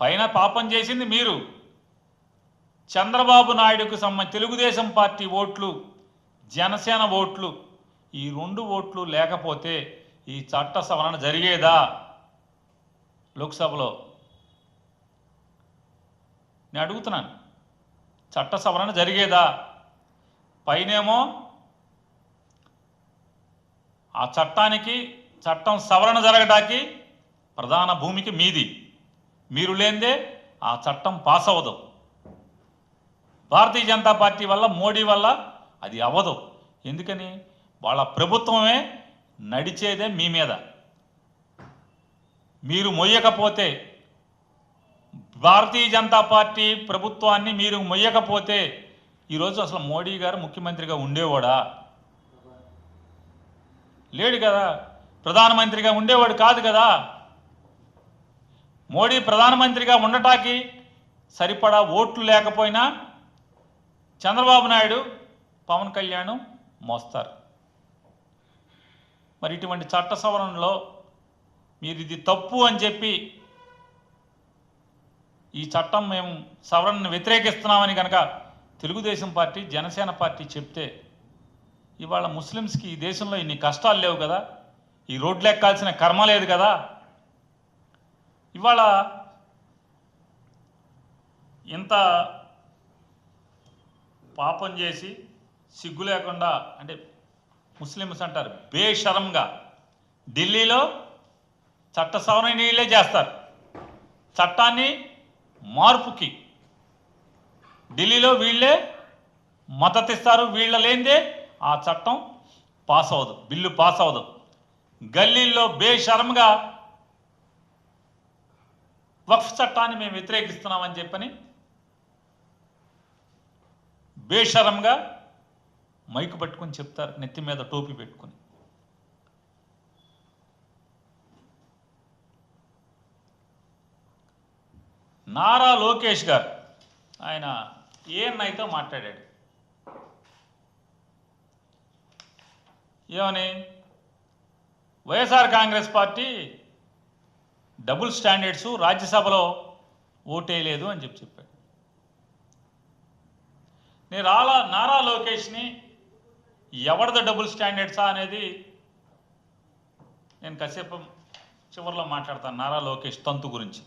పైన పాపం చేసింది మీరు. చంద్రబాబు నాయుడుకు తెలుగుదేశం పార్టీ ఓట్లు, జనసేన ఓట్లు, ఈ 2 ఓట్లు లేకపోతే ఈ చట్ట సవరణ జరిగేదా లోక్సభలో? నేను అడుగుతున్నాను, చట్ట సవరణ జరిగేదా? పైనేమో ఆ చట్టం సవరణ జరగడానికి ప్రధాన భూమికి మీది. మీరు లేనిదే ఆ చట్టం పాస్ అవ్వదు. భారతీయ జనతా పార్టీ వల్ల, మోడీ వల్ల అది అవ్వదు. ఎందుకని? వాళ్ళ ప్రభుత్వమే నడిచేదే మీ మీద. మీరు మొయ్యకపోతే, భారతీయ జనతా పార్టీ ప్రభుత్వాన్ని మీరు మొయ్యకపోతే ఈరోజు అసలు మోడీ గారు ముఖ్యమంత్రిగా ఉండేవాడా? లేడు కదా. ప్రధానమంత్రిగా ఉండేవాడు కాదు కదా. మోడీ ప్రధానమంత్రిగా ఉండటానికి సరిపడా ఓట్లు లేకపోయినా చంద్రబాబు నాయుడు, పవన్ కళ్యాణ్ మోస్తారు. మరి ఇటువంటి చట్ట సవరణలో మీరు ఇది తప్పు అని చెప్పి ఈ చట్టం మేము సవరణను వ్యతిరేకిస్తున్నామని కనుక తెలుగుదేశం పార్టీ, జనసేన పార్టీ చెప్తే ఇవాళ ముస్లిమ్స్కి ఈ దేశంలో ఇన్ని కష్టాలు లేవు కదా, ఈ రోడ్లు ఎక్కాల్సిన కర్మ లేదు కదా. ఇవాళ ఇంత పాపం చేసి సిగ్గు లేకుండా, అంటే ముస్లిమ్స్ అంటారు బేషరంగా, ఢిల్లీలో చట్ట సవరణ నీళ్ళే చేస్తారు. చట్టాన్ని మార్పుకి ఢిల్లీలో వీళ్ళే మద్దతిస్తారు. వీళ్ళ లేనిదే ఆ చట్టం పాస్ అవ్వదు, బిల్లు పాస్ అవ్వదు. గల్లీల్లో బేషరంగా వక్ఫ్ చట్టాన్ని మేము వ్యతిరేకిస్తున్నామని చెప్పని బేషరంగా మైకు పట్టుకొని చెప్తారు, నెత్తి మీద టోపీ పెట్టుకొని. నారా లోకేష్ గారు ఆయన ఏఎన్ఐతో మాట్లాడాడు. ఏమని? YSR Congress party double standards, రాజ్యసభలో ఓటేయలేదు అని చెప్పాడు. నేను నారా లోకేష్ని ఎవరిది డబుల్ స్టాండర్డ్సా అనేది నేను కాసేపు చివరిలో మాట్లాడతాను, నారా లోకేష్ తంతు గురించి.